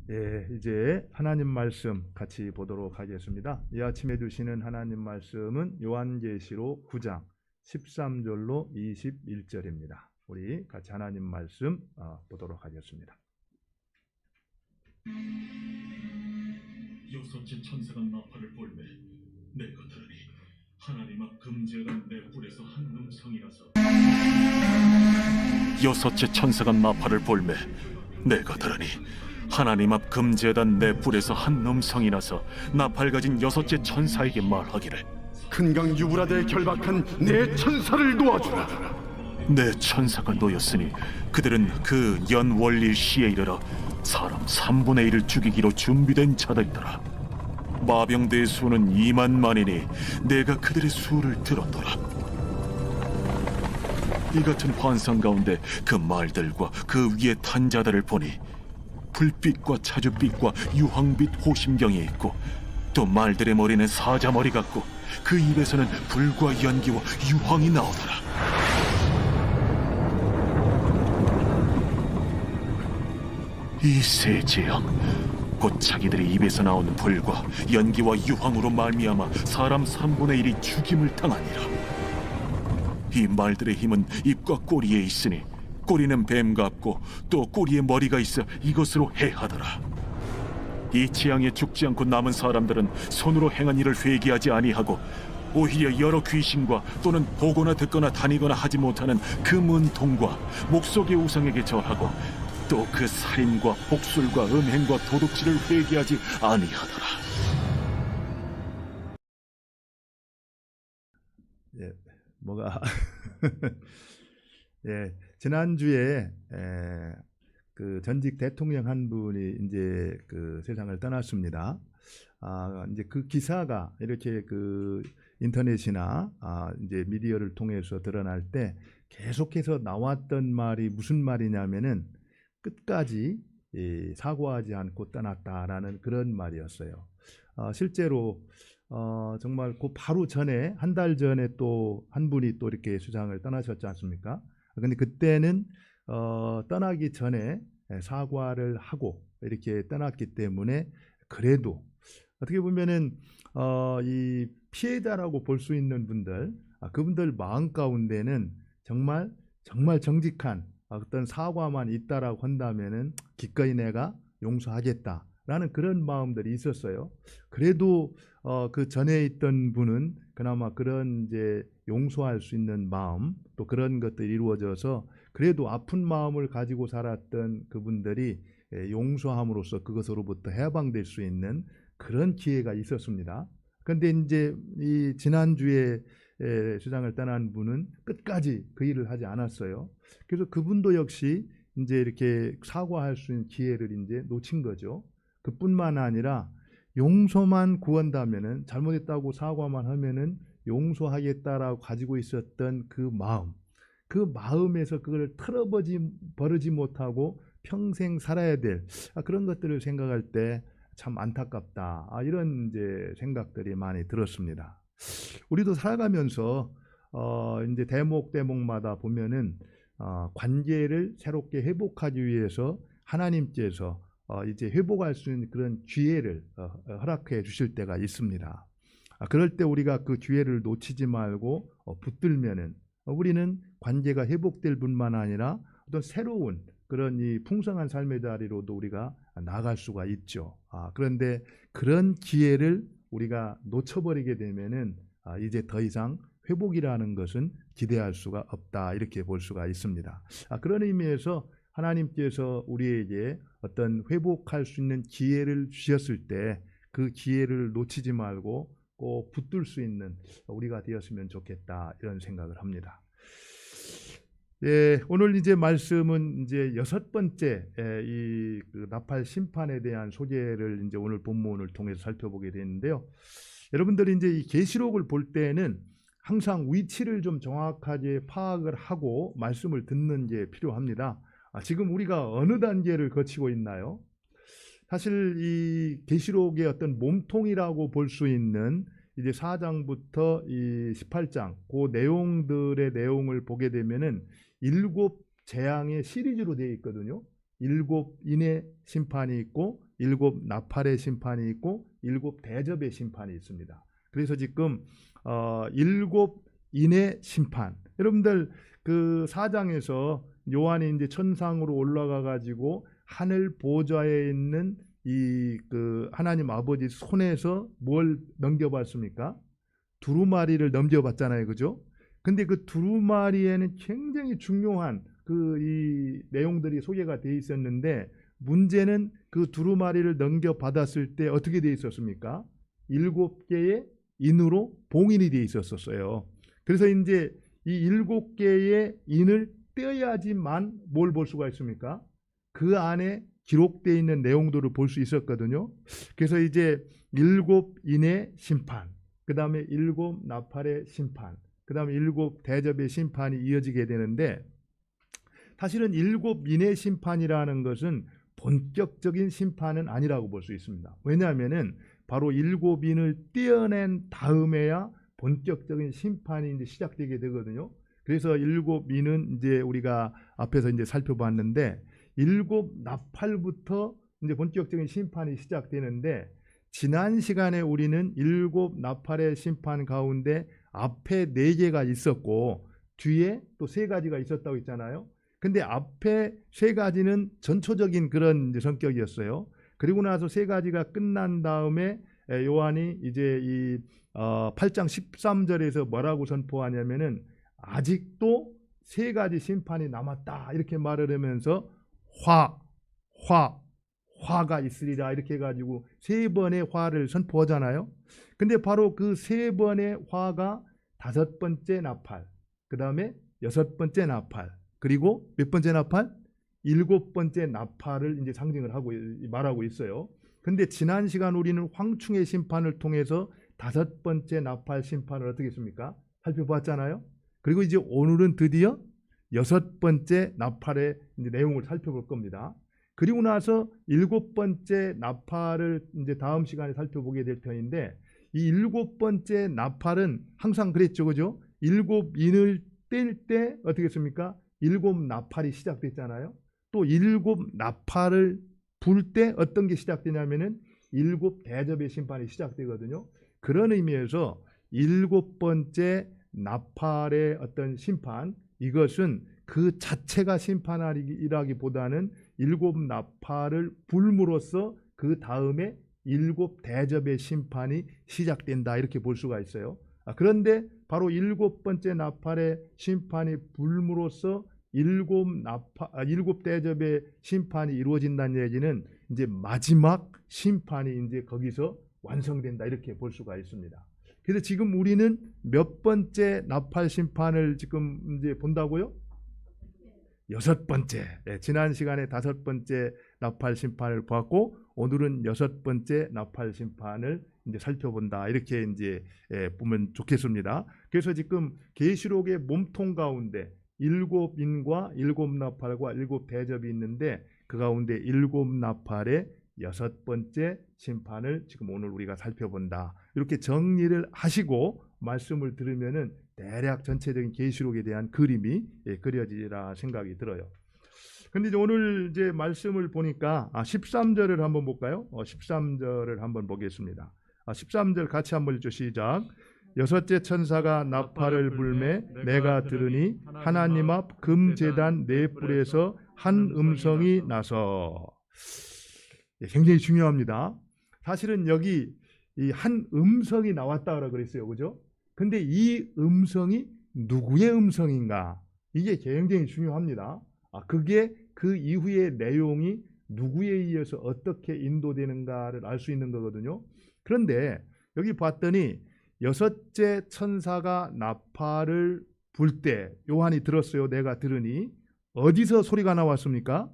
예, 이제 하나님 말씀 같이 보도록 하겠습니다. 이 아침에 주시는 하나님 말씀은 요한계시록 9장 13절로 21절입니다. 우리 같이 하나님 말씀 보도록 하겠습니다. 여섯째 천사가 나팔을 불매 내가 들으니 하나님 앞 금지하던 내 뿔에서 한 음성이라서. 여섯째 천사가 나팔을 불매 내가 들으니 하나님 앞 금지하던 내 뿔에서 한 음성이 나서 나팔 가진 여섯째 천사에게 말하기를, 큰강 유브라데에 결박한 내 천사를 놓아주라. 내 천사가 놓였으니 그들은 그 연월일 시에 이르러 사람 3분의 1을 죽이기로 준비된 자들이더라. 마병대의 수는 2만만이니 내가 그들의 수를 들었더라. 이 같은 환상 가운데 그 말들과 그 위에 탄 자들을 보니 불빛과 차주빛과 유황빛 호심경이 있고, 또 말들의 머리는 사자머리 같고 그 입에서는 불과 연기와 유황이 나오더라. 이 세 재앙 곧 자기들의 입에서 나오는 불과 연기와 유황으로 말미암아 사람 3분의 1이 죽임을 당하니라. 이 말들의 힘은 입과 꼬리에 있으니 꼬리는 뱀 같고 또 꼬리에 머리가 있어 이것으로 해하더라. 이 재앙에 죽지 않고 남은 사람들은 손으로 행한 일을 회개하지 아니하고 오히려 여러 귀신과 또는 보거나 듣거나 다니거나 하지 못하는 그 문통과 목석의 우상에게 절하고 또 그 살인과 복술과 음행과 도둑질을 회개하지 아니하더라. 예, 뭐가 예, 지난주에 그 전직 대통령 한 분이 이제 그 세상을 떠났습니다. 이제 그 기사가 이렇게 그 인터넷이나 이제 미디어를 통해서 드러날 때 계속해서 나왔던 말이 무슨 말이냐면은 끝까지 사과하지 않고 떠났다라는 그런 말이었어요. 실제로 정말 그 바로 전에 한 달 전에 또 한 분이 또 이렇게 세상을 떠나셨지 않습니까? 근데 그때는 떠나기 전에 사과를 하고 이렇게 떠났기 때문에 그래도 어떻게 보면은 이 피해자라고 볼 수 있는 분들, 그분들 마음 가운데는 정말 정직한 어떤 사과만 있다라고 한다면은 기꺼이 내가 용서하겠다라는 그런 마음들이 있었어요. 그래도 그 전에 있던 분은 그나마 그런 이제 용서할 수 있는 마음, 또 그런 것들이 이루어져서 그래도 아픈 마음을 가지고 살았던 그분들이 용서함으로써 그것으로부터 해방될 수 있는 그런 기회가 있었습니다. 그런데 이제 이 지난주에 세상을 떠난 분은 끝까지 그 일을 하지 않았어요. 그래서 그분도 역시 이제 이렇게 사과할 수 있는 기회를 이제 놓친 거죠. 그뿐만 아니라 용서만 구한다면은, 잘못했다고 사과만 하면은 용서하겠다라고 가지고 있었던 그 마음, 그 마음에서 그걸 버리지 못하고 평생 살아야 될 그런 것들을 생각할 때 참 안타깝다, 이런 이제 생각들이 많이 들었습니다. 우리도 살아가면서 이제 대목마다 보면은 관계를 새롭게 회복하기 위해서 하나님께서 이제 회복할 수 있는 그런 기회를 허락해 주실 때가 있습니다. 그럴 때 우리가 그 기회를 놓치지 말고 붙들면은 우리는 관계가 회복될 뿐만 아니라 어떤 새로운 그런 이 풍성한 삶의 자리로도 우리가 나아갈 수가 있죠. 그런데 그런 기회를 우리가 놓쳐버리게 되면은 이제 더 이상 회복이라는 것은 기대할 수가 없다, 이렇게 볼 수가 있습니다. 그런 의미에서 하나님께서 우리에게 어떤 회복할 수 있는 기회를 주셨을 때 그 기회를 놓치지 말고 꼭 붙들 수 있는 우리가 되었으면 좋겠다, 이런 생각을 합니다. 예, 오늘 이제 말씀은 이제 6번째 이 그 나팔 심판에 대한 소개를 이제 오늘 본문을 통해서 살펴보게 되는데요. 여러분들이 이제 이 계시록을 볼 때는 항상 위치를 좀 정확하게 파악을 하고 말씀을 듣는 게 필요합니다. 지금 우리가 어느 단계를 거치고 있나요? 사실 이 계시록의 어떤 몸통이라고 볼 수 있는 이제 4장부터 이 18장 그 내용들의 내용을 보게 되면은 7 재앙의 시리즈로 되어 있거든요. 일곱 인의 심판이 있고 일곱 나팔의 심판이 있고 일곱 대접의 심판이 있습니다. 그래서 지금 일곱 인의 심판, 여러분들 그 4장에서 요한이 이제 천상으로 올라가 가지고 하늘 보좌에 있는 이 그 하나님 아버지 손에서 뭘 넘겨봤습니까? 두루마리를 넘겨봤잖아요, 그죠? 근데 그 두루마리에는 굉장히 중요한 그 이 내용들이 소개가 돼 있었는데, 문제는 그 두루마리를 넘겨받았을 때 어떻게 돼 있었습니까? 7개의 인으로 봉인이 돼 있었어요. 그래서 이제 이 7개의 인을 떼어야지만 뭘 볼 수가 있습니까? 그 안에 기록되어 있는 내용들을 볼 수 있었거든요. 그래서 이제 7인의 심판, 그 다음에 7 나팔의 심판, 그 다음에 7 대접의 심판이 이어지게 되는데, 사실은 7인의 심판이라는 것은 본격적인 심판은 아니라고 볼 수 있습니다. 왜냐하면은 바로 7인을 떼어낸 다음에야 본격적인 심판이 이제 시작되게 되거든요. 그래서 7인은 이제 우리가 앞에서 이제 살펴봤는데, 7 나팔부터 이제 본격적인 심판이 시작되는데, 지난 시간에 우리는 7 나팔의 심판 가운데 앞에 4개가 있었고 뒤에 또 3가지가 있었다고 했잖아요. 근데 앞에 3가지는 전초적인 그런 이제 성격이었어요. 그리고 나서 3가지가 끝난 다음에 요한이 이제 이 8장 13절에서 뭐라고 선포하냐면은 아직도 3가지 심판이 남았다 이렇게 말을 하면서 화가 있으리라 이렇게 해가지고 3번의 화를 선포하잖아요. 근데 바로 그 3번의 화가 5번째 나팔, 그 다음에 6번째 나팔, 그리고 몇 번째 나팔? 7번째 나팔을 이제 상징을 하고 말하고 있어요. 근데 지난 시간 우리는 황충의 심판을 통해서 5번째 나팔 심판을 어떻게 했습니까? 살펴봤잖아요. 그리고 이제 오늘은 드디어 6번째 나팔의 이제 내용을 살펴볼 겁니다. 그리고 나서 7번째 나팔을 이제 다음 시간에 살펴보게 될 터인데, 이 7번째 나팔은 항상 그랬죠, 그죠? 7인을 뗄 때 어떻게 했습니까? 7 나팔이 시작됐잖아요. 또 7 나팔을 불 때 어떤 게 시작되냐면은 7 대접의 심판이 시작되거든요. 그런 의미에서 7번째 나팔의 어떤 심판, 이것은 그 자체가 심판이라기보다는 7 나팔을 불므로써 그 다음에 7 대접의 심판이 시작된다 이렇게 볼 수가 있어요. 그런데 바로 7번째 나팔의 심판이 불므로써 7 대접의 심판이 이루어진다는 얘기는 이제 마지막 심판이 이제 거기서 완성된다 이렇게 볼 수가 있습니다. 그래서 지금 우리는 몇 번째 나팔 심판을 지금 이제 본다고요? 6번째. 지난 시간에 5번째 나팔 심판을 보았고 오늘은 6번째 나팔 심판을 이제 살펴본다 이렇게 이제 보면 좋겠습니다. 그래서 지금 계시록의 몸통 가운데 7인과 7 나팔과 7 대접이 있는데, 그 가운데 7 나팔의 6번째 심판을 지금 오늘 우리가 살펴본다. 이렇게 정리를 하시고 말씀을 들으면은 대략 전체적인 계시록에 대한 그림이 그려지리라 생각이 들어요. 근데 이제 오늘 이제 말씀을 보니까 13절을 한번 볼까요? 13절을 한번 보겠습니다. 13절 같이 한번 읽죠. 시작. 여섯째 천사가 나팔을 불매 내가 들으니 하나님 앞 금제단 네 뿔에서 한 음성이 나서. 굉장히 중요합니다. 사실은 여기 이 한 음성이 나왔다고 그랬어요, 그죠? 근데 이 음성이 누구의 음성인가? 이게 굉장히 중요합니다. 그게 그 이후의 내용이 누구에 의해서 어떻게 인도되는가를 알 수 있는 거거든요. 그런데 여기 봤더니 여섯째 천사가 나팔을 불 때 요한이 들었어요. 내가 들으니 어디서 소리가 나왔습니까?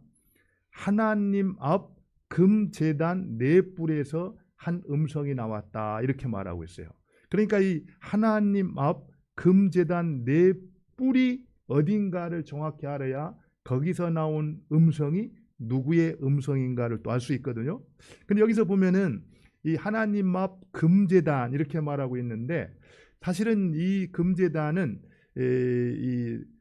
하나님 앞 금제단 네 뿔에서 한 음성이 나왔다 이렇게 말하고 있어요. 그러니까 이 하나님 앞 금제단 네 뿔이 어딘가를 정확히 알아야 거기서 나온 음성이 누구의 음성인가를 또 알 수 있거든요. 근데 여기서 보면은 이 하나님 앞 금제단 이렇게 말하고 있는데, 사실은 이 금제단은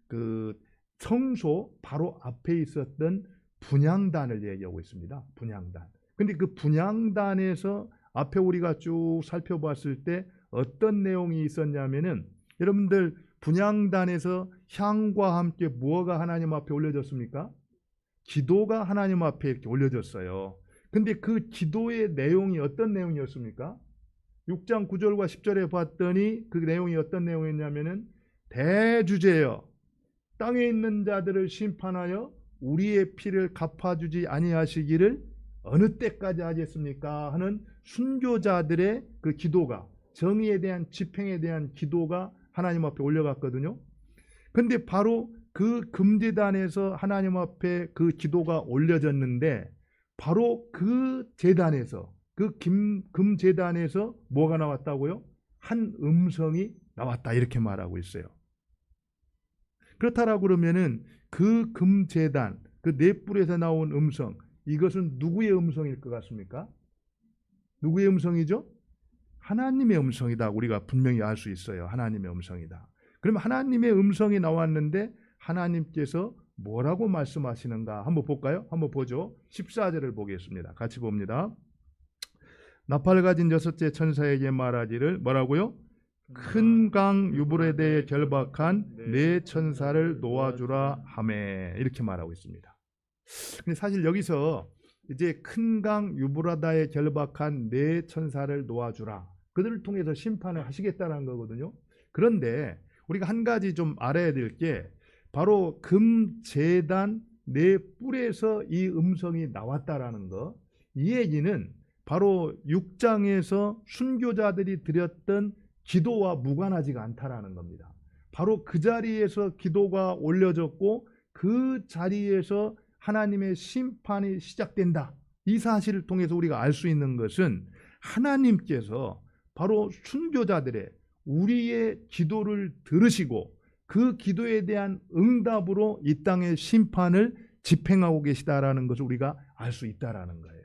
그 성소 바로 앞에 있었던 분향단을 얘기하고 있습니다. 분향단. 근데 그 분향단에서 앞에 우리가 쭉 살펴봤을 때 어떤 내용이 있었냐면은 여러분들 분향단에서 향과 함께 무엇가 하나님 앞에 올려졌습니까? 기도가 하나님 앞에 이렇게 올려졌어요. 근데 그 기도의 내용이 어떤 내용이었습니까? 6장 9절과 10절에 봤더니 그 내용이 어떤 내용이었냐면은 대주제여 땅에 있는 자들을 심판하여 우리의 피를 갚아주지 아니하시기를 어느 때까지 하겠습니까? 하는 순교자들의 그 기도가 정의에 대한 집행에 대한 기도가 하나님 앞에 올려갔거든요. 근데 바로 그 금제단에서 하나님 앞에 그 기도가 올려졌는데 바로 그 제단에서 그 금제단에서 뭐가 나왔다고요? 한 음성이 나왔다 이렇게 말하고 있어요. 그렇다라고 그러면은 그 금제단 그 네 뿔에서 나온 음성 이것은 누구의 음성일 것 같습니까? 누구의 음성이죠? 하나님의 음성이다. 우리가 분명히 알 수 있어요. 하나님의 음성이다. 그러면 하나님의 음성이 나왔는데 하나님께서 뭐라고 말씀하시는가 한번 볼까요? 한번 보죠. 14절을 보겠습니다. 같이 봅니다. 나팔 가진 여섯째 천사에게 말하기를 뭐라고요? 큰 강 유브라데에 결박한 네 천사를 놓아주라 하매 이렇게 말하고 있습니다. 근데 사실 여기서 이제 큰 강 유브라다에 결박한 네 천사를 놓아주라 그들을 통해서 심판을 하시겠다는 거거든요. 그런데 우리가 한 가지 좀 알아야 될 게 바로 금제단 네 뿔에서 이 음성이 나왔다라는 거. 이 얘기는 바로 6장에서 순교자들이 드렸던 기도와 무관하지가 않다라는 겁니다. 바로 그 자리에서 기도가 올려졌고 그 자리에서 하나님의 심판이 시작된다. 이 사실을 통해서 우리가 알 수 있는 것은 하나님께서 바로 순교자들의 우리의 기도를 들으시고 그 기도에 대한 응답으로 이 땅의 심판을 집행하고 계시다라는 것을 우리가 알 수 있다라는 거예요.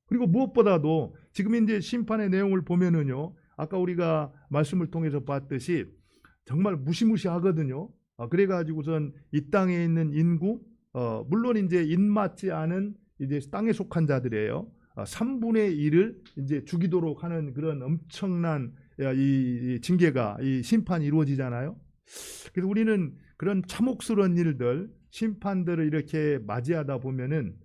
그리고 무엇보다도 지금 이제 심판의 내용을 보면은요, 아까 우리가 말씀을 통해서 봤듯이 정말 무시무시하거든요. 그래가지고선 이 땅에 있는 인구, 물론 이제 인맞지 않은 이제 땅에 속한 자들이에요. 3분의 1을 이제 죽이도록 하는 그런 엄청난 이 징계가 이 심판이 이루어지잖아요. 그래서 우리는 그런 참혹스러운 일들, 심판들을 이렇게 맞이하다 보면은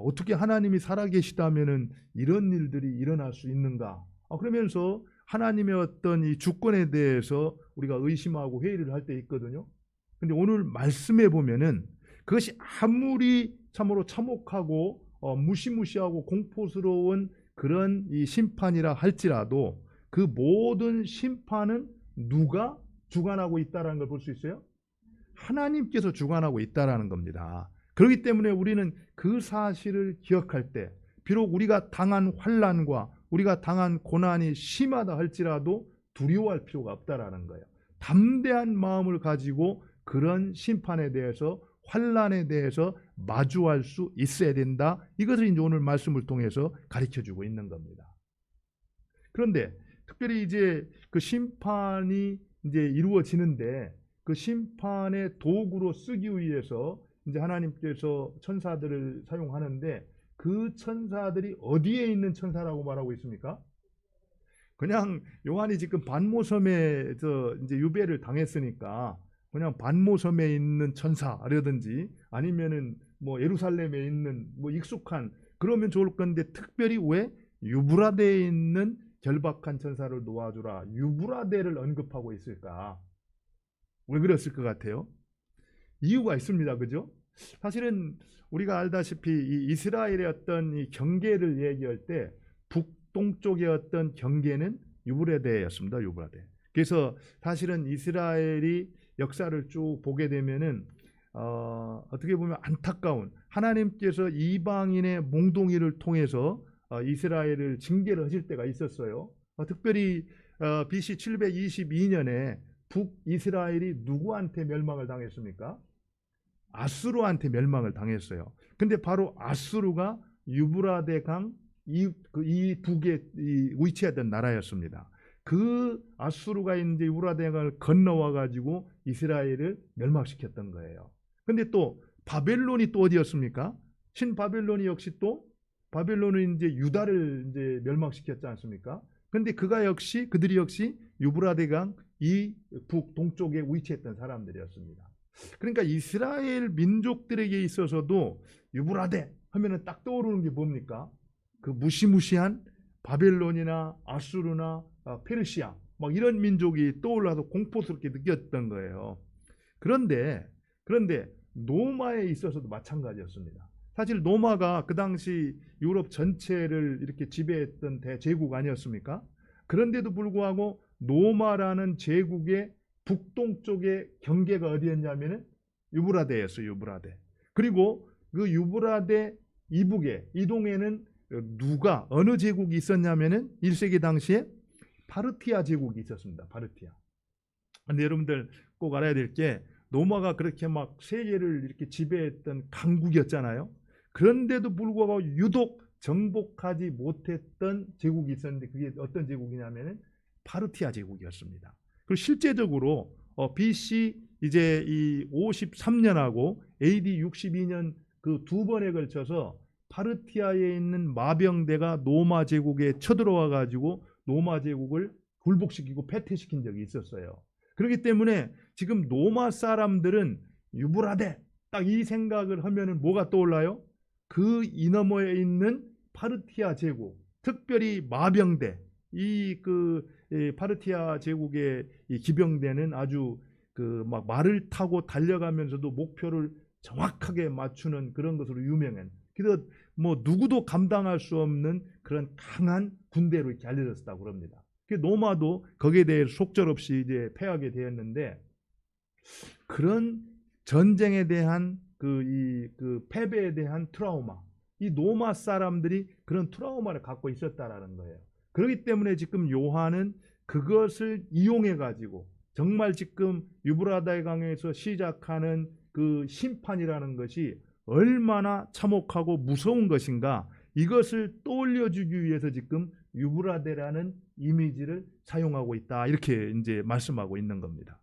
어떻게 하나님이 살아계시다면은 이런 일들이 일어날 수 있는가? 그러면서 하나님의 어떤 이 주권에 대해서 우리가 의심하고 회의를 할 때 있거든요. 근데 오늘 말씀에 보면은 그것이 아무리 참으로 참혹하고 무시무시하고 공포스러운 그런 이 심판이라 할지라도 그 모든 심판은 누가 주관하고 있다는 걸 볼 수 있어요? 하나님께서 주관하고 있다는 겁니다. 그렇기 때문에 우리는 그 사실을 기억할 때 비록 우리가 당한 환난과 우리가 당한 고난이 심하다 할지라도 두려워할 필요가 없다라는 거예요. 담대한 마음을 가지고 그런 심판에 대해서 환난에 대해서 마주할 수 있어야 된다. 이것을 이제 오늘 말씀을 통해서 가르쳐주고 있는 겁니다. 그런데 특별히 이제 그 심판이 이제 이루어지는데 그 심판의 도구로 쓰기 위해서 이제 하나님께서 천사들을 사용하는데 그 천사들이 어디에 있는 천사라고 말하고 있습니까? 그냥 요한이 지금 반모섬에서 이제 유배를 당했으니까 그냥 반모섬에 있는 천사라든지 아니면은 뭐 예루살렘에 있는 뭐 익숙한 그러면 좋을 건데 특별히 왜 유브라데에 있는 결박한 천사를 놓아주라 유브라데를 언급하고 있을까? 왜 그랬을 것 같아요? 이유가 있습니다. 그죠? 사실은 우리가 알다시피 이 이스라엘의 어떤 이 경계를 얘기할 때 북동쪽의 어떤 경계는 유브라데였습니다. 유브라데. 그래서 사실은 이스라엘이 역사를 쭉 보게 되면은 어떻게 보면 안타까운 하나님께서 이방인의 몽둥이를 통해서 이스라엘을 징계를 하실 때가 있었어요. 특별히 BC 722년에 북이스라엘이 누구한테 멸망을 당했습니까? 아수르한테 멸망을 당했어요. 근데 바로 아수르가 유브라데 강 이 북에 위치했던 나라였습니다. 그 아수르가 이제 유브라데 강을 건너와 가지고 이스라엘을 멸망시켰던 거예요. 근데 또 바벨론이 또 어디였습니까? 신바벨론이 역시 또 바벨론은 이제 유다를 이제 멸망시켰지 않습니까? 근데 그들이 역시 유브라데강 이 북동쪽에 위치했던 사람들이었습니다. 그러니까 이스라엘 민족들에게 있어서도 유브라데 하면은 딱 떠오르는 게 뭡니까? 그 무시무시한 바벨론이나 아수르나 페르시아 막 이런 민족이 떠올라서 공포스럽게 느꼈던 거예요. 그런데 노마에 있어서도 마찬가지였습니다. 사실 노마가 그 당시 유럽 전체를 이렇게 지배했던 대제국 아니었습니까? 그런데도 불구하고 노마라는 제국의 북동쪽의 경계가 어디였냐면은 유브라데였어요. 유브라데. 그리고 그 유브라데 이북에 이동에는 어느 제국이 있었냐면은 1세기 당시에 파르티아 제국이 있었습니다. 파르티아. 근데 여러분들 꼭 알아야 될 게 노마가 그렇게 막 세계를 이렇게 지배했던 강국이었잖아요. 그런데도 불구하고 유독 정복하지 못했던 제국이 있었는데 그게 어떤 제국이냐면은 파르티아 제국이었습니다. 그리고 실제적으로 BC 이제 이 53년하고 AD 62년 그 두 번에 걸쳐서 파르티아에 있는 마병대가 노마 제국에 쳐들어와 가지고 노마 제국을 굴복시키고 패퇴시킨 적이 있었어요. 그렇기 때문에 지금 노마 사람들은 유브라데 딱 이 생각을 하면은 뭐가 떠올라요? 그 이 너머에 있는 파르티아 제국, 특별히 마병대, 파르티아 제국의 이 기병대는 아주 그 막 말을 타고 달려가면서도 목표를 정확하게 맞추는 그런 것으로 유명한. 그래서 뭐 누구도 감당할 수 없는 그런 강한 군대로 이렇게 알려졌다고 합니다. 노마도 거기에 대해 속절없이 이제 패하게 되었는데 그런 전쟁에 대한 그 패배에 대한 트라우마, 이 노마 사람들이 그런 트라우마를 갖고 있었다라는 거예요. 그렇기 때문에 지금 요한은 그것을 이용해 가지고 정말 지금 유브라데 강에서 시작하는 그 심판이라는 것이 얼마나 참혹하고 무서운 것인가, 이것을 떠올려주기 위해서 지금 유브라데라는 이미지를 사용하고 있다, 이렇게 이제 말씀하고 있는 겁니다.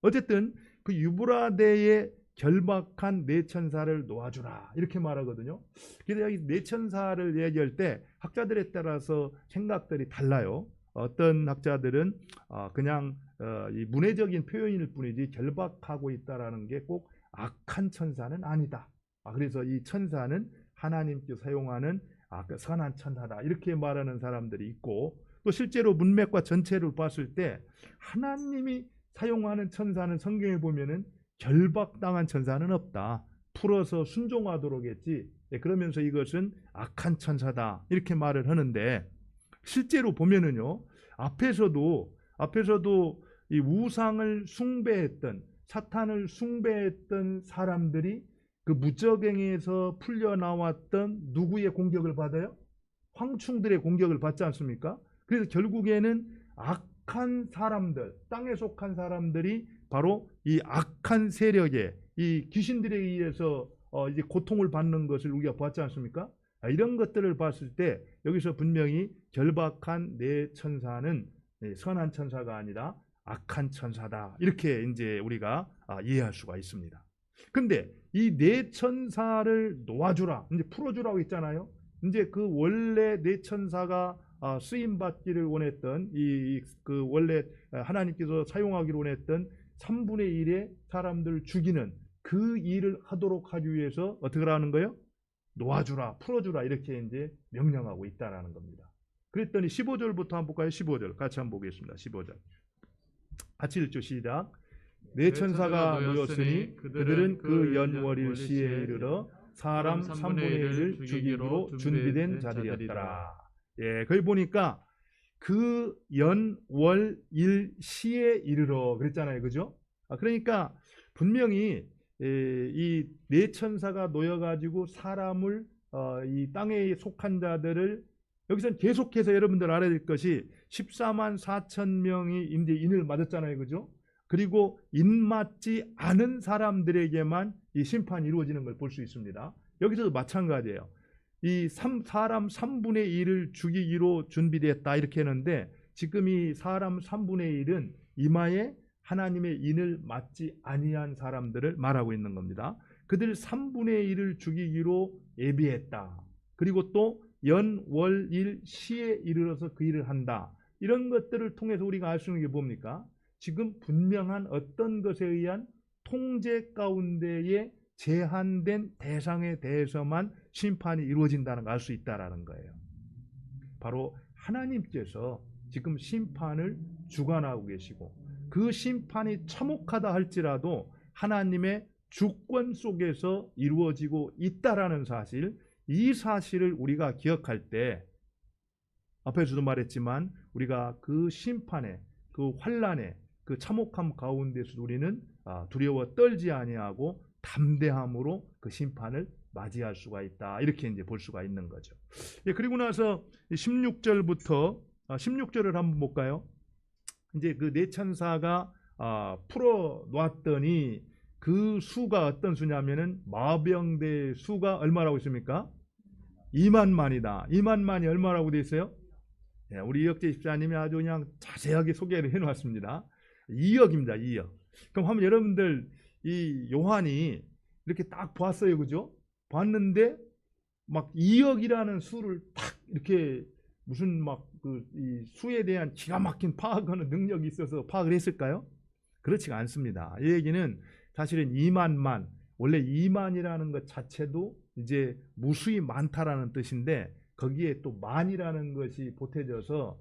어쨌든 그 유브라데의 결박한 네 천사를 놓아주라 이렇게 말하거든요. 그래서 이 네 천사를 얘기할 때 학자들에 따라서 생각들이 달라요. 어떤 학자들은 그냥 이 문해적인 표현일 뿐이지 결박하고 있다라는 게 꼭 악한 천사는 아니다. 그래서 이 천사는 하나님께 사용하는 선한 천사다, 이렇게 말하는 사람들이 있고, 또 실제로 문맥과 전체를 봤을 때 하나님이 사용하는 천사는 성경에 보면은 결박당한 천사는 없다. 풀어서 순종하도록 했지. 그러면서 이것은 악한 천사다, 이렇게 말을 하는데, 실제로 보면은요, 앞에서도 이 우상을 숭배했던, 사탄을 숭배했던 사람들이 그 무적행에서 풀려나왔던 누구의 공격을 받아요? 황충들의 공격을 받지 않습니까? 그래서 결국에는 악한 사람들, 땅에 속한 사람들이 바로 이 악한 세력에, 이 귀신들에 의해서 이제 고통을 받는 것을 우리가 봤지 않습니까? 이런 것들을 봤을 때 여기서 분명히 결박한 네 천사는 선한 천사가 아니라 악한 천사다, 이렇게 이제 우리가 이해할 수가 있습니다. 근데 이 네 천사를 놓아주라, 이제 풀어주라고 했잖아요. 이제 그 원래 네 천사가 쓰임 받기를 원했던 그 원래 하나님께서 사용하기를 원했던 3분의 1의 사람들을 죽이는 그 일을 하도록 하기 위해서 어떻게 하는 거예요? 놓아주라, 풀어주라, 이렇게 이제 명령하고 있다라는 겁니다. 그랬더니 15절부터 한번 볼까요? 15절 같이 한번 보겠습니다. 15절 같이 읽죠. 시작. 네 천사가 모였으니 그들은 그 연월일 시에 이르러 사람 3분의 1을 죽이기로 준비된 자들이었더라. 예, 거기 보니까 그 연월일 시에 이르러 그랬잖아요, 그죠? 그러니까 분명히 이 네 천사가 놓여가지고 사람을 이 땅에 속한 자들을, 여기서는 계속해서 여러분들 알아야 될 것이 14만 4천 명이 이제 인을 맞았잖아요, 그죠? 그리고 인 맞지 않은 사람들에게만 이 심판이 이루어지는 걸 볼 수 있습니다. 여기서도 마찬가지예요. 이 사람 3분의 1을 죽이기로 준비됐다, 이렇게 했는데 지금 이 사람 3분의 1은 이마에 하나님의 인을 맞지 아니한 사람들을 말하고 있는 겁니다. 그들 3분의 1을 죽이기로 예비했다. 그리고 또 연, 월, 일, 시에 이르러서 그 일을 한다. 이런 것들을 통해서 우리가 알 수 있는 게 뭡니까? 지금 분명한 어떤 것에 의한 통제 가운데에 제한된 대상에 대해서만 심판이 이루어진다는 걸 알 수 있다는 거예요. 바로 하나님께서 지금 심판을 주관하고 계시고 그 심판이 참혹하다 할지라도 하나님의 주권 속에서 이루어지고 있다라는 사실, 이 사실을 우리가 기억할 때 앞에서도 말했지만 우리가 그 심판에, 그 환난에, 그 참혹함 가운데서 우리는 두려워 떨지 아니하고 담대함으로 그 심판을 맞이할 수가 있다. 이렇게 이제 볼 수가 있는 거죠. 예, 그리고 나서 16절부터 16절을 한번 볼까요? 이제 그 네 천사가 풀어 놨더니 그 수가 어떤 수냐면은 마병대 수가 얼마라고 있습니까? 2만만이다. 2만만이 얼마라고 돼 있어요? 예, 우리 이혁재 집사님이 아주 그냥 자세하게 소개를 해놓았습니다. 2억입니다. 2억. 그럼 한번 여러분들 이 요한이 이렇게 딱 보았어요, 그죠? 봤는데 막 2억이라는 수를 딱 이렇게 무슨 막 그 이 수에 대한 기가 막힌 파악하는 능력이 있어서 파악을 했을까요? 그렇지가 않습니다. 이 얘기는 사실은 2만만, 원래 2만이라는 것 자체도 이제 무수히 많다라는 뜻인데 거기에 또 만이라는 것이 보태져서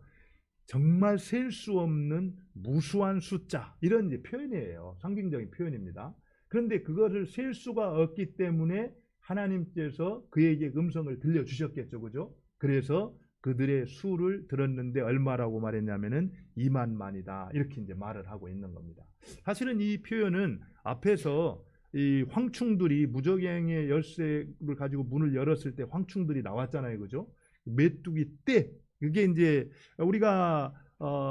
정말 셀 수 없는 무수한 숫자, 이런 이제 표현이에요. 상징적인 표현입니다. 그런데 그것을 셀 수가 없기 때문에 하나님께서 그에게 음성을 들려주셨겠죠, 그죠? 그래서 그들의 수를 들었는데 얼마라고 말했냐면은 2만만이다. 이렇게 이제 말을 하고 있는 겁니다. 사실은 이 표현은 앞에서 이 황충들이 무적행의 열쇠를 가지고 문을 열었을 때 황충들이 나왔잖아요, 그죠? 메뚜기 떼, 그게 이제 우리가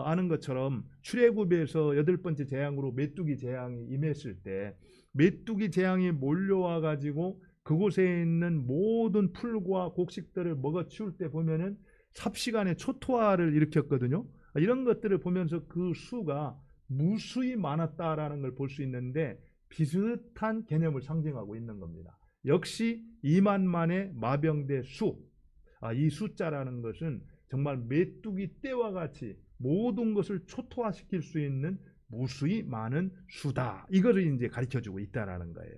아는 것처럼 출애굽에서 8번째 재앙으로 메뚜기 재앙이 임했을 때 메뚜기 재앙이 몰려와 가지고 그곳에 있는 모든 풀과 곡식들을 먹어치울 때 보면은 삽시간에 초토화를 일으켰거든요. 이런 것들을 보면서 그 수가 무수히 많았다라는 걸 볼 수 있는데 비슷한 개념을 상징하고 있는 겁니다. 역시 2만만의 마병대 수, 이 숫자라는 것은 정말 메뚜기 떼와 같이 모든 것을 초토화시킬 수 있는 무수히 많은 수다. 이거를 이제 가르쳐주고 있다라는 거예요.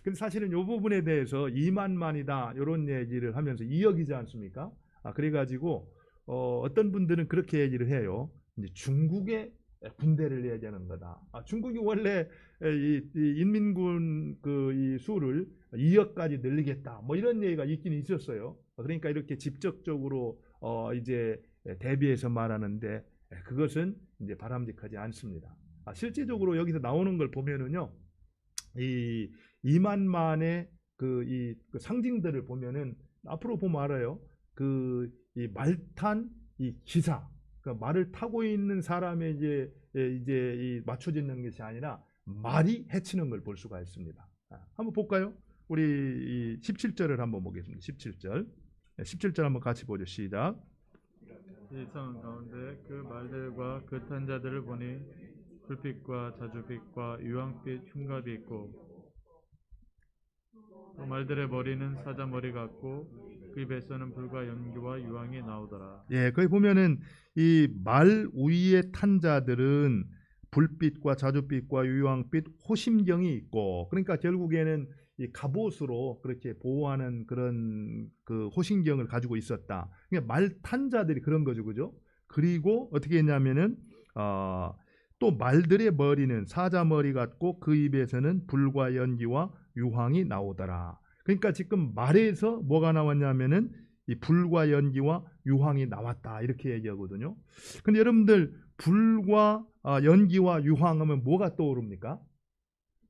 근데 사실은 이 부분에 대해서 2만만이다 이런 얘기를 하면서 2억이지 않습니까? 그래가지고 어떤 분들은 그렇게 얘기를 해요. 이제 중국의 군대를 얘기하는 거다. 중국이 원래 이 인민군 이 수를 2억까지 늘리겠다. 뭐 이런 얘기가 있긴 있었어요. 그러니까 이렇게 직접적으로 이제 대비해서 말하는데 그것은 이제 바람직하지 않습니다. 실제적으로 여기서 나오는 걸 보면은요, 이 2만만의 그 상징들을 보면은 앞으로 보면 알아요. 이 말탄 이 기사, 그러니까 말을 타고 있는 사람의 이제 이 맞춰지는 것이 아니라 말이 해치는 걸 볼 수가 있습니다. 한번 볼까요? 우리 이 17절을 한번 보겠습니다. 17절 한번 같이 보죠. 시작. 이 성 가운데 그 말들과 그 탄자들을 보니 불빛과 자주빛과 유황빛 흉갑이 있고 그 말들의 머리는 사자머리 같고 그 입에서는 불과 연기와 유황이 나오더라. 예, 거기 보면은 이 말 위에 탄 자들은 불빛과 자주빛과 유황빛 호심경이 있고, 그러니까 결국에는 이 갑옷으로 그렇게 보호하는 그런 그 호심경을 가지고 있었다. 그러니까 말 탄 자들이 그런 거죠, 그죠? 그리고 어떻게 했냐면은 또 말들의 머리는 사자머리 같고 그 입에서는 불과 연기와 유황이 나오더라. 그러니까 지금 말에서 뭐가 나왔냐면은 이 불과 연기와 유황이 나왔다, 이렇게 얘기하거든요. 근데 여러분들 불과 연기와 유황 하면 뭐가 떠오릅니까?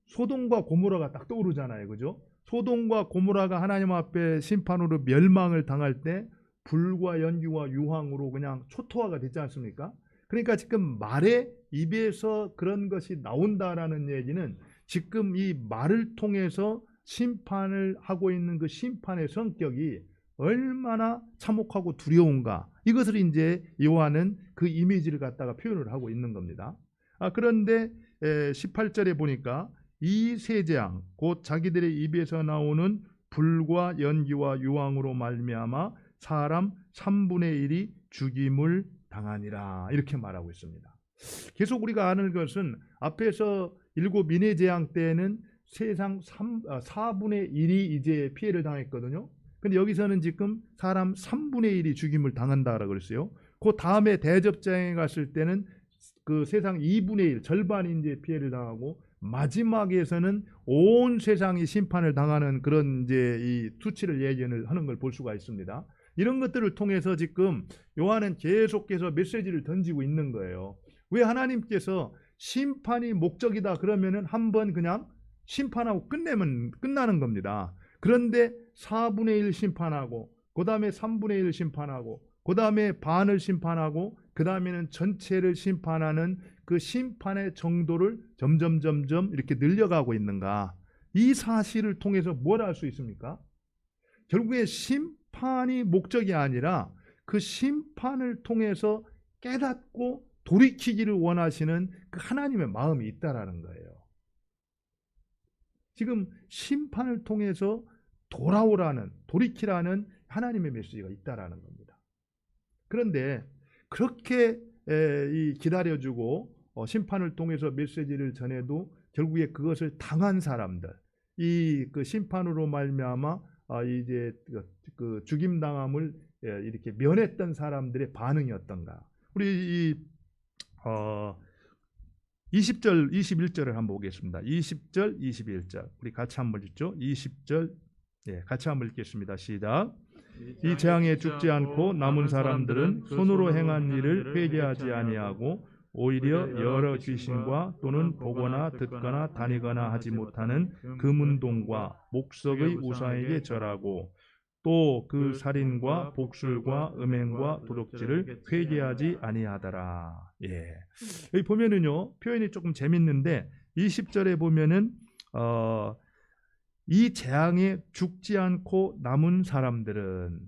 소돔과 고모라가 딱 떠오르잖아요, 그죠? 소돔과 고모라가 하나님 앞에 심판으로 멸망을 당할 때 불과 연기와 유황으로 그냥 초토화가 됐지 않습니까? 그러니까 지금 말의 입에서 그런 것이 나온다라는 얘기는 지금 이 말을 통해서 심판을 하고 있는 그 심판의 성격이 얼마나 참혹하고 두려운가, 이것을 이제 요한은 그 이미지를 갖다가 표현을 하고 있는 겁니다. 그런데 18절에 보니까 이 세 재앙 곧 자기들의 입에서 나오는 불과 연기와 유황으로 말미암아 사람 3분의 1이 죽임을 당하니라 이렇게 말하고 있습니다. 계속 우리가 아는 것은 앞에서 7 인의 재앙 때는 세상 4분의 1이 이제 피해를 당했거든요. 근데 여기서는 지금 사람 3분의 1이 죽임을 당한다라고 그랬어요. 그 다음에 대접장에 갔을 때는 그 세상 2분의 1, 절반이 이제 피해를 당하고 마지막에서는 온 세상이 심판을 당하는 그런 이제 이 수치를 예견을 하는 걸 볼 수가 있습니다. 이런 것들을 통해서 지금 요한은 계속해서 메시지를 던지고 있는 거예요. 왜 하나님께서 심판이 목적이다 그러면은 한번 그냥 심판하고 끝내면 끝나는 겁니다. 그런데 4분의 1 심판하고 그 다음에 3분의 1 심판하고 그 다음에 반을 심판하고 그 다음에는 전체를 심판하는 그 심판의 정도를 점점 이렇게 늘려가고 있는가? 이 사실을 통해서 뭘 알 수 있습니까? 결국에 심판이 목적이 아니라 그 심판을 통해서 깨닫고 돌이키기를 원하시는 그 하나님의 마음이 있다라는 거예요. 지금 심판을 통해서 돌아오라는, 돌이키라는 하나님의 메시지가 있다라는 겁니다. 그런데 그렇게 기다려주고 심판을 통해서 메시지를 전해도 결국에 그것을 당한 사람들, 이 그 심판으로 말미암아 이제 그 죽임 당함을 이렇게 면했던 사람들의 반응이 어떤가? 우리 이 20절, 21절을 한번 보겠습니다. 20절, 21절. 우리 같이 한번 읽죠. 20절, 같이 한번 읽겠습니다. 시작. 이 재앙에 죽지 않고 남은 사람들은 손으로 행한 일을 회개하지 아니하고 오히려 여러 귀신과 또는 보거나 듣거나 다니거나 하지 못하는 금운동과 목석의 우상에게 절하고 또 그 살인과 복술과 음행과 도둑질을 회개하지 아니하더라. 여기 보면은요 표현이 조금 재밌는데 20절에 보면은 이 재앙에 죽지 않고 남은 사람들은,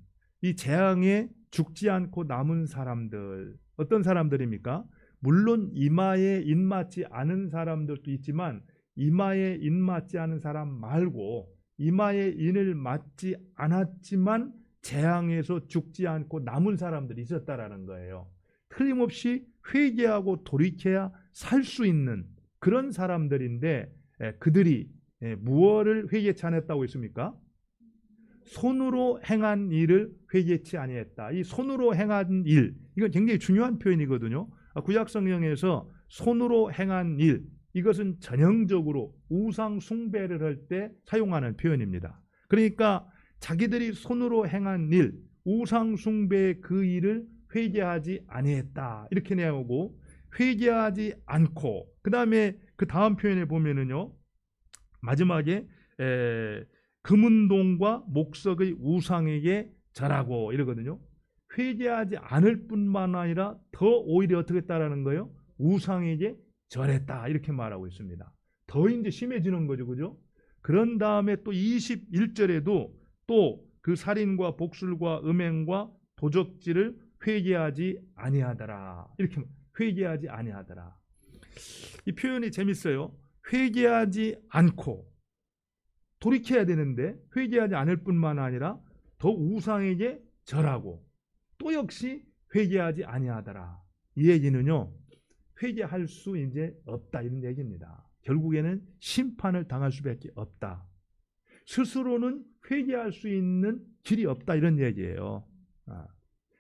이 재앙에 죽지 않고 남은 사람들 어떤 사람들입니까? 물론 이마에 인맞지 않은 사람들도 있지만 이마에 인맞지 않은 사람 말고 이마에 인을 맞지 않았지만 재앙에서 죽지 않고 남은 사람들이 있었다라는 거예요. 틀림없이 회개하고 돌이켜야 살 수 있는 그런 사람들인데 그들이 무엇을 회개치 않았다고 했습니까? 손으로 행한 일을 회개치 아니했다. 이 손으로 행한 일, 이건 굉장히 중요한 표현이거든요. 구약 성경에서 손으로 행한 일, 이것은 전형적으로 우상 숭배를 할 때 사용하는 표현입니다. 그러니까 자기들이 손으로 행한 일, 우상 숭배의 그 일을 회개하지 아니했다. 이렇게 내용하고 회개하지 않고 그 다음에 그 다음 표현에 보면은요. 마지막에 금운동과 목석의 우상에게 절하고 이러거든요. 회개하지 않을 뿐만 아니라 더 오히려 어떻게 했다라는 거예요? 우상에게 절했다 이렇게 말하고 있습니다. 더 이제 심해지는 거죠, 그죠? 그런 다음에 또 21절에도 또 그 살인과 복술과 음행과 도적질을 회개하지 아니하더라. 이렇게 회개하지 아니하더라. 이 표현이 재밌어요. 회개하지 않고 돌이켜야 되는데 회개하지 않을 뿐만 아니라 더 우상에게 절하고 또 역시 회개하지 아니하더라. 이 얘기는요. 회개할 수 이제 없다 이런 얘기입니다. 결국에는 심판을 당할 수밖에 없다. 스스로는 회개할 수 있는 길이 없다 이런 얘기예요.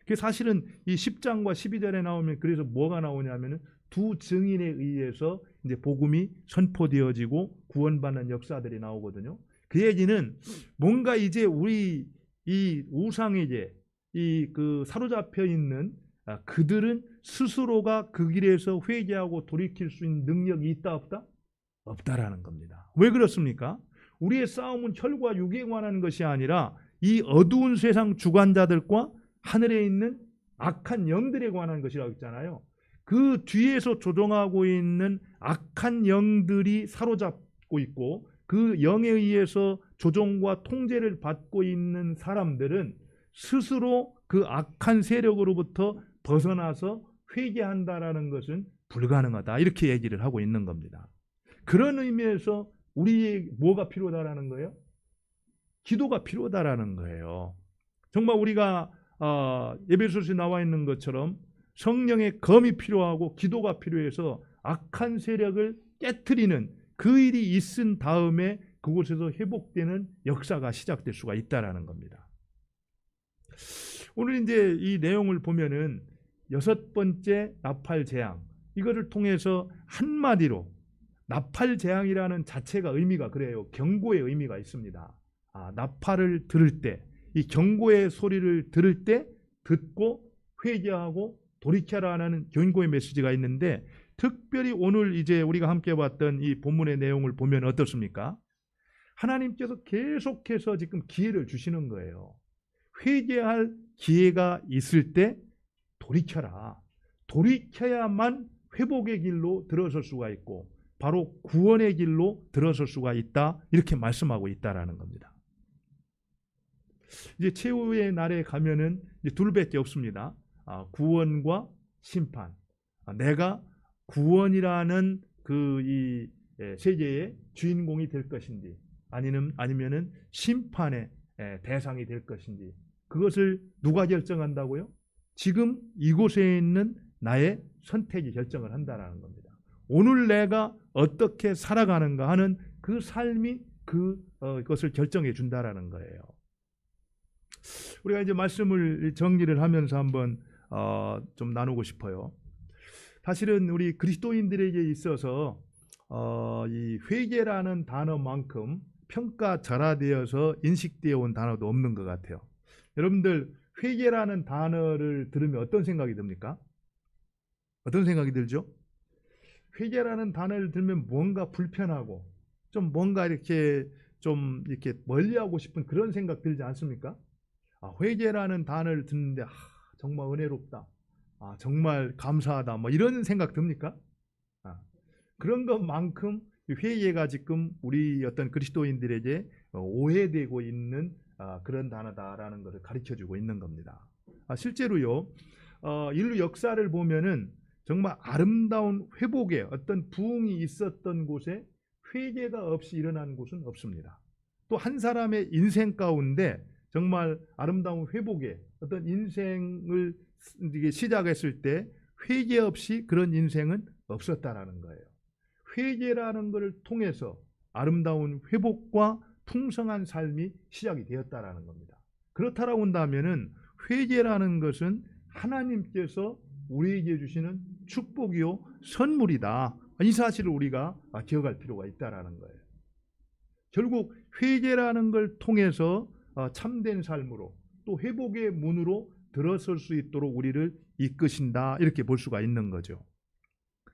그 사실은 이 10장과 12절에 나오면 그래서 뭐가 나오냐면은 두 증인에 의해서 이제 복음이 선포되어지고 구원받는 역사들이 나오거든요. 그 얘기는 뭔가 이제 우리 이 우상에게 이 그 사로잡혀 있는 그들은 스스로가 그 길에서 회개하고 돌이킬 수 있는 능력이 있다 없다? 없다라는 겁니다. 왜 그렇습니까? 우리의 싸움은 혈과 육에 관한 것이 아니라 이 어두운 세상 주관자들과 하늘에 있는 악한 영들에 관한 것이라고 했잖아요. 그 뒤에서 조종하고 있는 악한 영들이 사로잡고 있고 그 영에 의해서 조종과 통제를 받고 있는 사람들은 스스로 그 악한 세력으로부터 벗어나서 회개한다라는 것은 불가능하다. 이렇게 얘기를 하고 있는 겁니다. 그런 의미에서 우리의 뭐가 필요하다라는 거예요? 기도가 필요하다라는 거예요. 정말 우리가 에베소서에 나와 있는 것처럼 성령의 검이 필요하고 기도가 필요해서 악한 세력을 깨트리는 그 일이 있은 다음에 그곳에서 회복되는 역사가 시작될 수가 있다라는 겁니다. 오늘 이제 이 내용을 보면은 6번째 나팔 재앙, 이거를 통해서 한마디로 나팔 재앙이라는 자체가 의미가 그래요. 경고의 의미가 있습니다. 나팔을 들을 때, 이 경고의 소리를 들을 때 듣고 회개하고 돌이켜라는 경고의 메시지가 있는데, 특별히 오늘 이제 우리가 함께 봤던 이 본문의 내용을 보면 어떻습니까? 하나님께서 계속해서 지금 기회를 주시는 거예요. 회개할 기회가 있을 때 돌이켜라. 돌이켜야만 회복의 길로 들어설 수가 있고 바로 구원의 길로 들어설 수가 있다, 이렇게 말씀하고 있다라는 겁니다. 이제 최후의 날에 가면은 이제 둘밖에 없습니다. 구원과 심판. 내가 구원이라는 그 이 세계의 주인공이 될 것인지 아니면은 심판의 대상이 될 것인지, 그것을 누가 결정한다고요? 지금 이곳에 있는 나의 선택이 결정을 한다라는 겁니다. 오늘 내가 어떻게 살아가는가 하는 그 삶이 그것을 결정해 준다라는 거예요. 우리가 이제 말씀을 정리를 하면서 한번 좀 나누고 싶어요. 사실은 우리 그리스도인들에게 있어서 이 회개라는 단어만큼 평가절하되어서 인식되어 온 단어도 없는 것 같아요. 여러분들 회개라는 단어를 들으면 어떤 생각이 듭니까? 어떤 생각이 들죠? 회개라는 단어를 들으면 뭔가 불편하고 좀 뭔가 이렇게 좀 이렇게 멀리하고 싶은 그런 생각 들지 않습니까? 회개라는 단어를 듣는데 정말 은혜롭다, 정말 감사하다, 뭐 이런 생각 듭니까? 그런 것만큼 회개가 지금 우리 어떤 그리스도인들에게 오해되고 있는 그런 단어다라는 것을 가르쳐주고 있는 겁니다. 실제로요, 인류 역사를 보면은 정말 아름다운 회복의 어떤 부흥이 있었던 곳에 회개가 없이 일어난 곳은 없습니다. 또 한 사람의 인생 가운데 정말 아름다운 회복의 어떤 인생을 시작했을 때 회개 없이 그런 인생은 없었다라는 거예요. 회개라는 것을 통해서 아름다운 회복과 풍성한 삶이 시작이 되었다라는 겁니다. 그렇다라고 한다면은 회개라는 것은 하나님께서 우리에게 주시는 축복이요 선물이다, 이 사실을 우리가 기억할 필요가 있다라는 거예요. 결국 회개라는 걸 통해서 참된 삶으로 또 회복의 문으로 들어설 수 있도록 우리를 이끄신다, 이렇게 볼 수가 있는 거죠.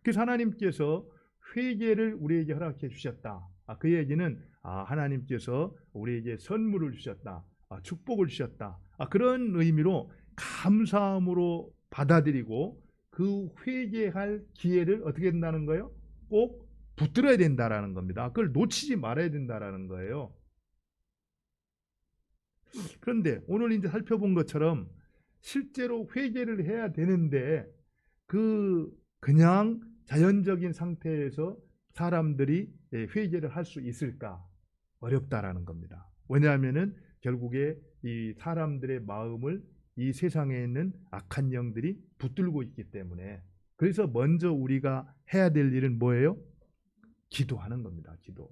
그래서 하나님께서 회개를 우리에게 허락해 주셨다. 그 얘기는 하나님께서 우리에게 선물을 주셨다, 축복을 주셨다, 그런 의미로 감사함으로 받아들이고 그 회개할 기회를 어떻게 된다는 거예요? 꼭 붙들어야 된다라는 겁니다. 그걸 놓치지 말아야 된다라는 거예요. 그런데 오늘 이제 살펴본 것처럼 실제로 회개를 해야 되는데 그냥 자연적인 상태에서 사람들이 회개를 할 수 있을까? 어렵다라는 겁니다. 왜냐하면은 결국에 이 사람들의 마음을 이 세상에 있는 악한 영들이 붙들고 있기 때문에, 그래서 먼저 우리가 해야 될 일은 뭐예요? 기도하는 겁니다. 기도.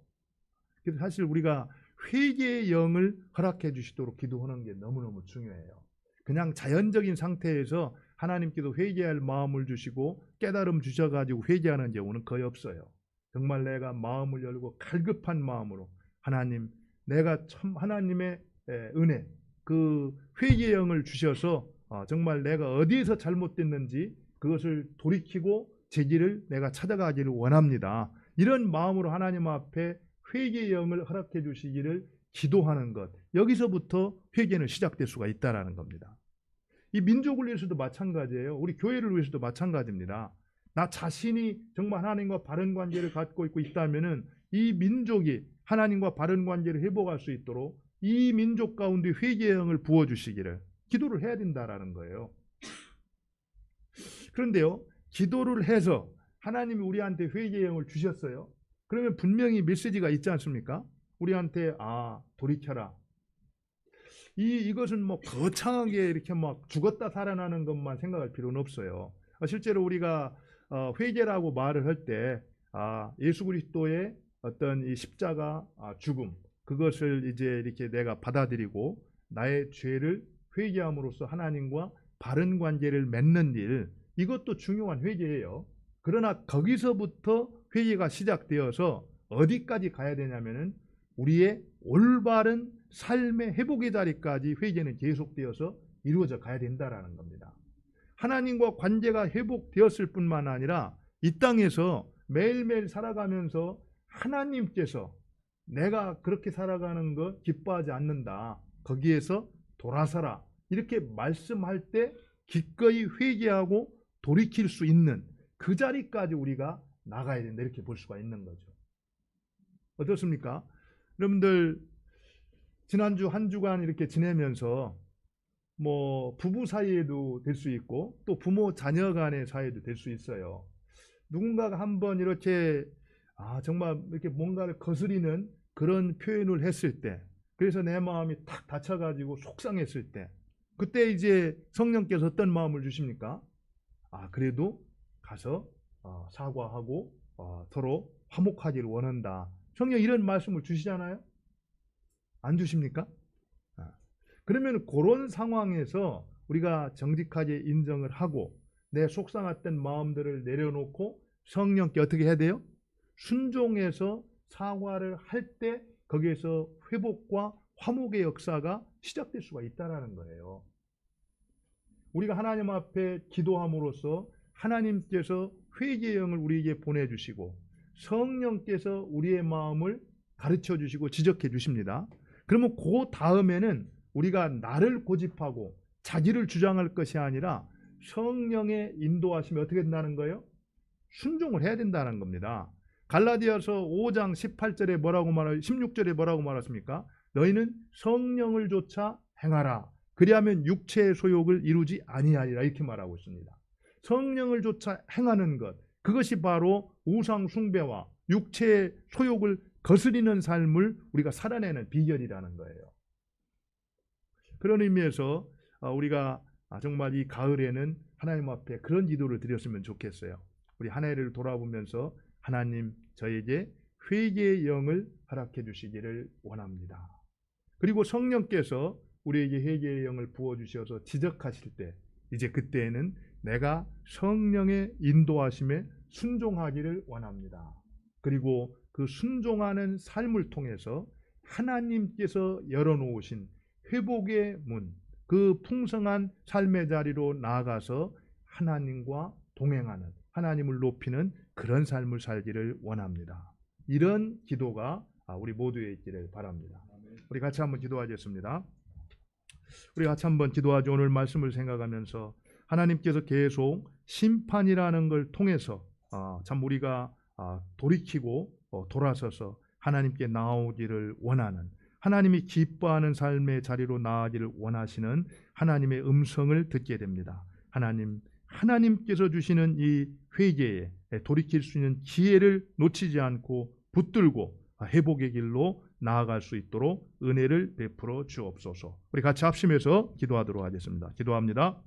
그래서 사실 우리가 회개의 영을 허락해 주시도록 기도하는 게 너무너무 중요해요. 그냥 자연적인 상태에서 하나님께서 회개할 마음을 주시고 깨달음 주셔가지고 회개하는 경우는 거의 없어요. 정말 내가 마음을 열고 갈급한 마음으로 하나님, 내가 참 하나님의 은혜, 그 회개의 영을 주셔서 정말 내가 어디에서 잘못됐는지 그것을 돌이키고 제 길을 내가 찾아가기를 원합니다. 이런 마음으로 하나님 앞에 회개의 영을 허락해 주시기를 기도하는 것, 여기서부터 회개는 시작될 수가 있다라는 겁니다. 이 민족을 위해서도 마찬가지예요. 우리 교회를 위해서도 마찬가지입니다. 나 자신이 정말 하나님과 바른 관계를 갖고 있다면은 이 민족이 하나님과 바른 관계를 회복할 수 있도록 이 민족 가운데 회개의 영을 부어주시기를 기도를 해야 된다라는 거예요. 그런데요, 기도를 해서 하나님이 우리한테 회개의 영을 주셨어요. 그러면 분명히 메시지가 있지 않습니까? 우리한테 돌이켜라. 이것은 뭐 거창하게 이렇게 막 죽었다 살아나는 것만 생각할 필요는 없어요. 실제로 우리가 회개라고 말을 할 때 예수 그리스도의 어떤 이 십자가 죽음, 그것을 이제 이렇게 내가 받아들이고 나의 죄를 회개함으로써 하나님과 바른 관계를 맺는 일, 이것도 중요한 회개예요. 그러나 거기서부터 회개가 시작되어서 어디까지 가야 되냐면은 우리의 올바른 삶의 회복의 자리까지 회개는 계속되어서 이루어져 가야 된다라는 겁니다. 하나님과 관계가 회복되었을 뿐만 아니라 이 땅에서 매일매일 살아가면서 하나님께서 내가 그렇게 살아가는 거 기뻐하지 않는다, 거기에서 돌아서라, 이렇게 말씀할 때 기꺼이 회개하고 돌이킬 수 있는 그 자리까지 우리가 나가야 된다, 이렇게 볼 수가 있는 거죠. 어떻습니까? 여러분들 지난주 한 주간 이렇게 지내면서 뭐 부부 사이에도 될 수 있고 또 부모 자녀 간의 사이에도 될 수 있어요. 누군가가 한번 이렇게 정말 이렇게 뭔가를 거스리는 그런 표현을 했을 때, 그래서 내 마음이 탁 다쳐가지고 속상했을 때, 그때 이제 성령께서 어떤 마음을 주십니까? 그래도 가서 사과하고 서로 화목하기를 원한다. 성령 이런 말씀을 주시잖아요? 안 주십니까? 그러면 그런 상황에서 우리가 정직하게 인정을 하고 내 속상했던 마음들을 내려놓고 성령께 어떻게 해야 돼요? 순종해서 사과를 할 때 거기에서 회복과 화목의 역사가 시작될 수가 있다는 거예요. 우리가 하나님 앞에 기도함으로써 하나님께서 회개의 영을 우리에게 보내주시고 성령께서 우리의 마음을 가르쳐 주시고 지적해 주십니다. 그러면 그 다음에는 우리가 나를 고집하고 자기를 주장할 것이 아니라 성령의 인도하심이 어떻게 된다는 거예요? 순종을 해야 된다는 겁니다. 갈라디아서 5장 18절에 뭐라고 16절에 뭐라고 말했습니까? 너희는 성령을 조차 행하라. 그리하면 육체의 소욕을 이루지 아니하리라, 이렇게 말하고 있습니다. 성령을 조차 행하는 것, 그것이 바로 우상 숭배와 육체의 소욕을 거스리는 삶을 우리가 살아내는 비결이라는 거예요. 그런 의미에서 우리가 정말 이 가을에는 하나님 앞에 그런 기도를 드렸으면 좋겠어요. 우리 한 해를 돌아보면서 하나님, 저에게 회개의 영을 허락해 주시기를 원합니다. 그리고 성령께서 우리에게 회개의 영을 부어주셔서 지적하실 때, 이제 그때에는 내가 성령의 인도하심에 순종하기를 원합니다. 그리고 그 순종하는 삶을 통해서 하나님께서 열어놓으신 회복의 문, 그 풍성한 삶의 자리로 나아가서 하나님과 동행하는, 하나님을 높이는 그런 삶을 살기를 원합니다. 이런 기도가 우리 모두에 있기를 바랍니다. 우리 같이 한번 기도하겠습니다. 우리 같이 한번 기도하죠. 오늘 말씀을 생각하면서 하나님께서 계속 심판이라는 걸 통해서 참 우리가 돌이키고 돌아서서 하나님께 나오기를 원하는, 하나님이 기뻐하는 삶의 자리로 나아가기를 원하시는 하나님의 음성을 듣게 됩니다. 하나님께서 주시는 이 회개에 돌이킬 수 있는 기회를 놓치지 않고 붙들고 회복의 길로 나아갈 수 있도록 은혜를 베풀어 주옵소서. 우리 같이 합심해서 기도하도록 하겠습니다. 기도합니다.